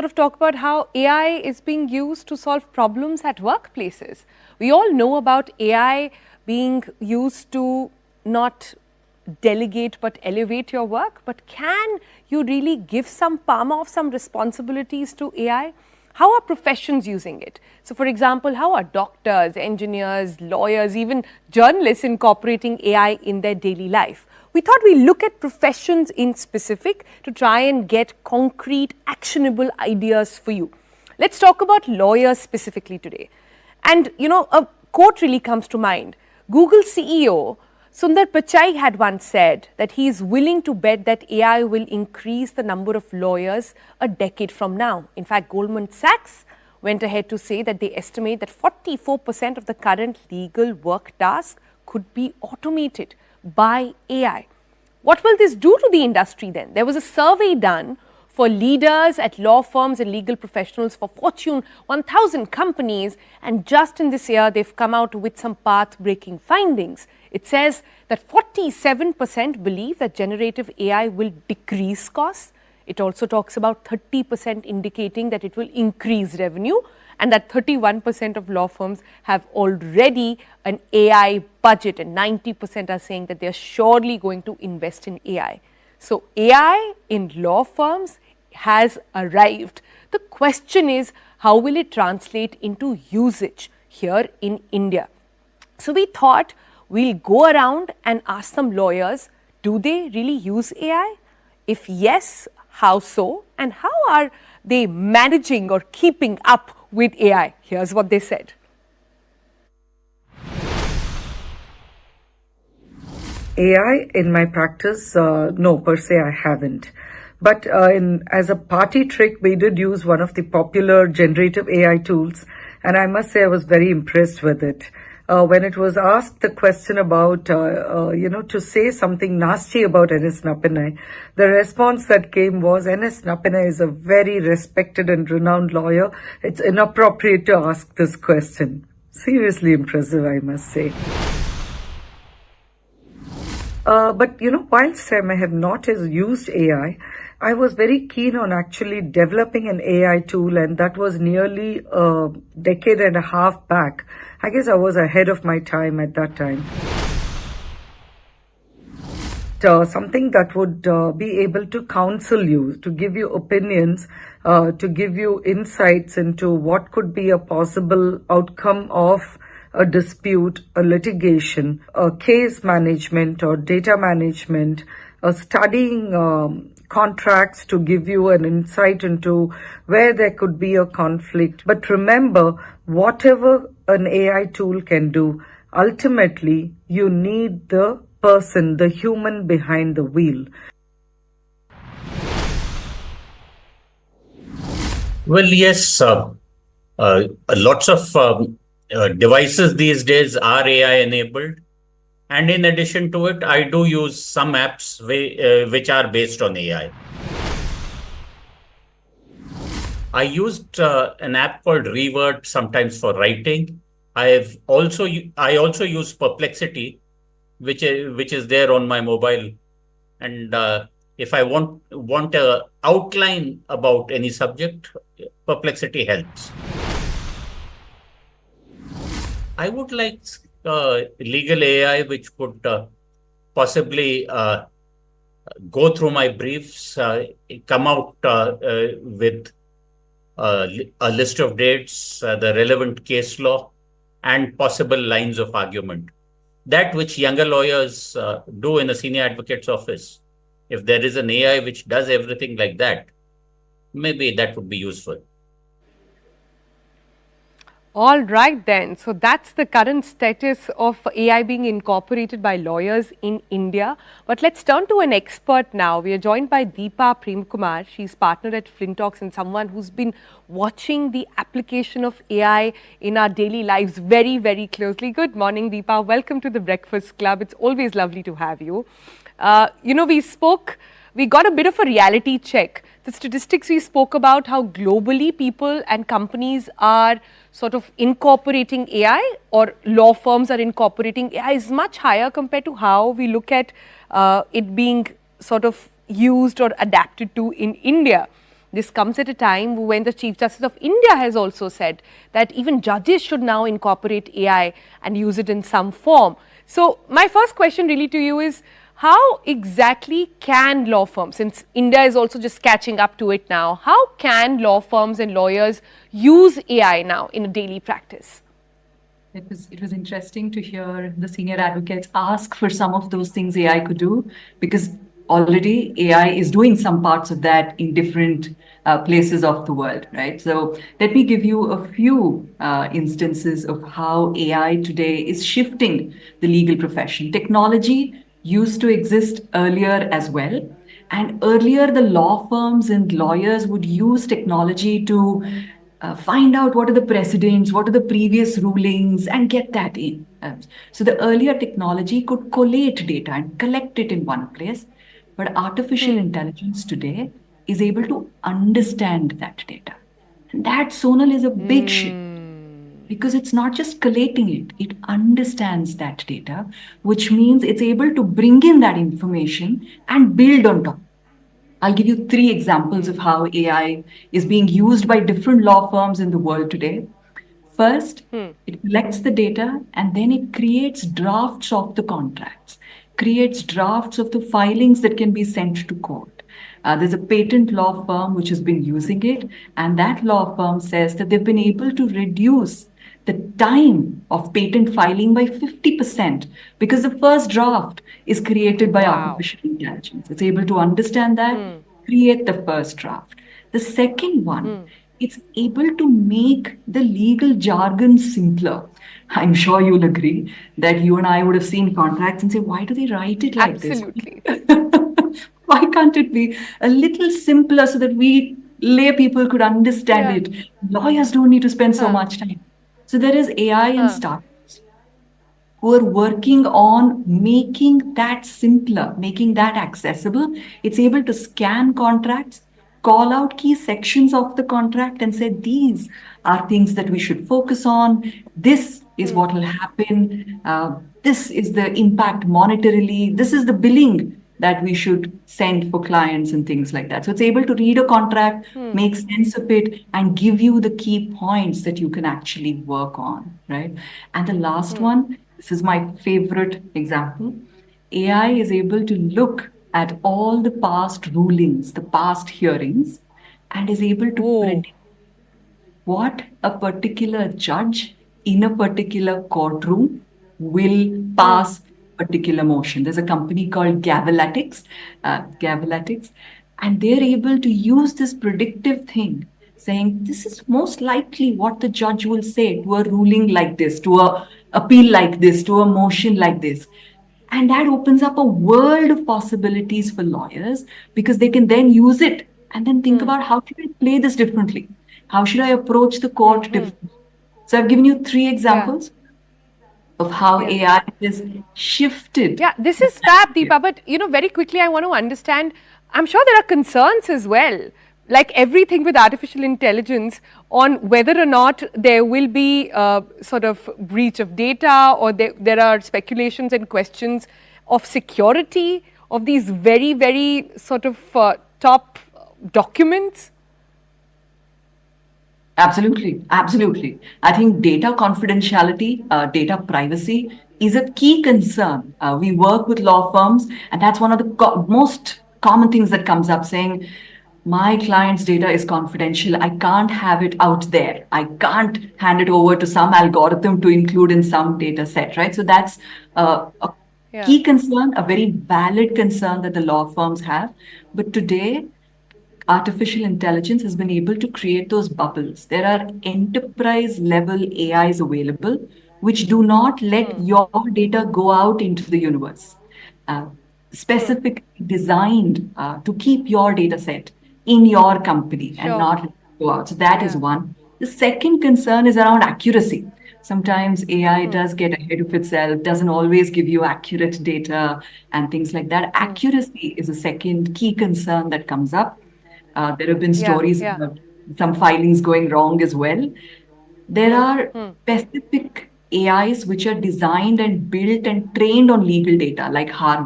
of talk about how AI is being used to solve problems at workplaces. We all know about AI being used to not delegate but elevate your work, but can you really give some palm off some responsibilities to AI? How are professions using it? So for example, how are doctors, engineers, lawyers, even journalists incorporating AI in their daily life? We thought we look at professions in specific to try and get concrete, actionable ideas for you. Let's talk about lawyers specifically today. And you know, a quote really comes to mind. Google CEO Sundar Pichai had once said that he is willing to bet that AI will increase the number of lawyers a decade from now. In fact, Goldman Sachs went ahead to say that they estimate that 44% of the current legal work tasks could be automated by AI. What will this do to the industry then? There was a survey done for leaders at law firms and legal professionals for Fortune 1000 companies, and just in this year, they've come out with some path-breaking findings. It says that 47% believe that generative AI will decrease costs. It also talks about 30% indicating that it will increase revenue, and that 31% of law firms have already an AI budget, and 90% are saying that they're surely going to invest in AI. So AI in law firms has arrived. The question is, how will it translate into usage here in India? So we thought we'll go around and ask some lawyers, do they really use AI? If yes, how so? And how are they managing or keeping up with AI? Here's what they said. AI in my practice, no, per se I haven't. But as a party trick, we did use one of the popular generative AI tools, and I must say I was very impressed with it. When it was asked the question about, to say something nasty about N.S. Nappanai, the response that came was, N.S. Nappanai is a very respected and renowned lawyer. It's inappropriate to ask this question. Seriously impressive, I must say. But whilst I may have not used AI, I was very keen on actually developing an AI tool, and that was nearly a decade and a half back. I guess I was ahead of my time at that time. Something that would be able to counsel you, to give you opinions, to give you insights into what could be a possible outcome of a dispute, a litigation, a case management or data management, studying contracts to give you an insight into where there could be a conflict. But remember, whatever an AI tool can do, ultimately you need the person, the human behind the wheel. Well, yes, lots of devices these days are AI enabled. And in addition to it, I do use some apps which are based on AI. I used an app called Revert sometimes for writing. I also use Perplexity, which is there on my mobile. And if I want a outline about any subject, Perplexity helps. I would like legal AI, which could possibly go through my briefs, come out with a list of dates, the relevant case law, and possible lines of argument. That which younger lawyers do in a senior advocate's office. If there is an AI which does everything like that, maybe that would be useful. All right then, so that's the current status of AI being incorporated by lawyers in India. But let's turn to an expert now. We are joined by Deepa Premkumar. She's partner at Flintox and someone who's been watching the application of AI in our daily lives very, very closely. Good morning, Deepa. Welcome to the Breakfast Club. It's always lovely to have you. We got a bit of a reality check. The statistics we spoke about, how globally people and companies are sort of incorporating AI, or law firms are incorporating AI, is much higher compared to how we look at it being sort of used or adapted to in India. this comes at a time when the Chief Justice of India has also said that even judges should now incorporate AI and use it in some form. So, my first question really to you is, how exactly can law firms, since India is also just catching up to it now, how can law firms and lawyers use AI now in a daily practice? It was interesting to hear the senior advocates ask for some of those things AI could do, because already AI is doing some parts of that in different places of the world, right? So let me give you a few instances of how AI today is shifting the legal profession. Technology used to exist earlier as well. And earlier, the law firms and lawyers would use technology to find out what are the precedents, what are the previous rulings, and get that in. So the earlier technology could collate data and collect it in one place, but artificial intelligence today is able to understand that data. And that, Sonal, is a big shift, because it's not just collating it, it understands that data, which means it's able to bring in that information and build on top. I'll give you three examples of how AI is being used by different law firms in the world today. First, it collects the data and then it creates drafts of the contracts, creates drafts of the filings that can be sent to court. There's a patent law firm which has been using it, and that law firm says that they've been able to reduce the time of patent filing by 50%, because the first draft is created by artificial intelligence. It's able to understand that, create the first draft. The second one, it's able to make the legal jargon simpler. I'm sure you'll agree that you and I would have seen contracts and say, why do they write it like Absolutely. this? Why can't it be a little simpler so that we lay people could understand it? Lawyers don't need to spend so much time. So there is AI and startups who are working on making that simpler, making that accessible. It's able to scan contracts, call out key sections of the contract and say, these are things that we should focus on. This is what will happen. This is the impact monetarily. This is the billing that we should send for clients and things like that. So it's able to read a contract, make sense of it, and give you the key points that you can actually work on, right? And the last one, this is my favorite example. AI is able to look at all the past rulings, the past hearings, and is able to predict what a particular judge in a particular courtroom will pass particular motion. There's a company called Gavelatics, and they're able to use this predictive thing, saying this is most likely what the judge will say to a ruling like this, to a appeal like this, to a motion like this. And that opens up a world of possibilities for lawyers, because they can then use it and then think about, how should I play this differently? How should I approach the court differently? So I've given you three examples of how AI has shifted. Yeah, this is fab, Deepa. But, very quickly, I want to understand, I'm sure there are concerns as well, like everything with artificial intelligence, on whether or not there will be sort of breach of data, or there are speculations and questions of security of these very, very sort of top documents. Absolutely. Absolutely. I think data confidentiality, data privacy is a key concern. We work with law firms, and that's one of the most common things that comes up, saying, my client's data is confidential. I can't have it out there. I can't hand it over to some algorithm to include in some data set, right? So that's a key concern, a very valid concern that the law firms have. But today, artificial intelligence has been able to create those bubbles. There are enterprise level AIs available which do not let your data go out into the universe. Specifically designed to keep your data set in your company and not let it go out. So that is one. The second concern is around accuracy. Sometimes AI does get ahead of itself, doesn't always give you accurate data and things like that. Accuracy is a second key concern that comes up. There have been stories about some filings going wrong as well. There are specific AIs which are designed and built and trained on legal data, like Harvey.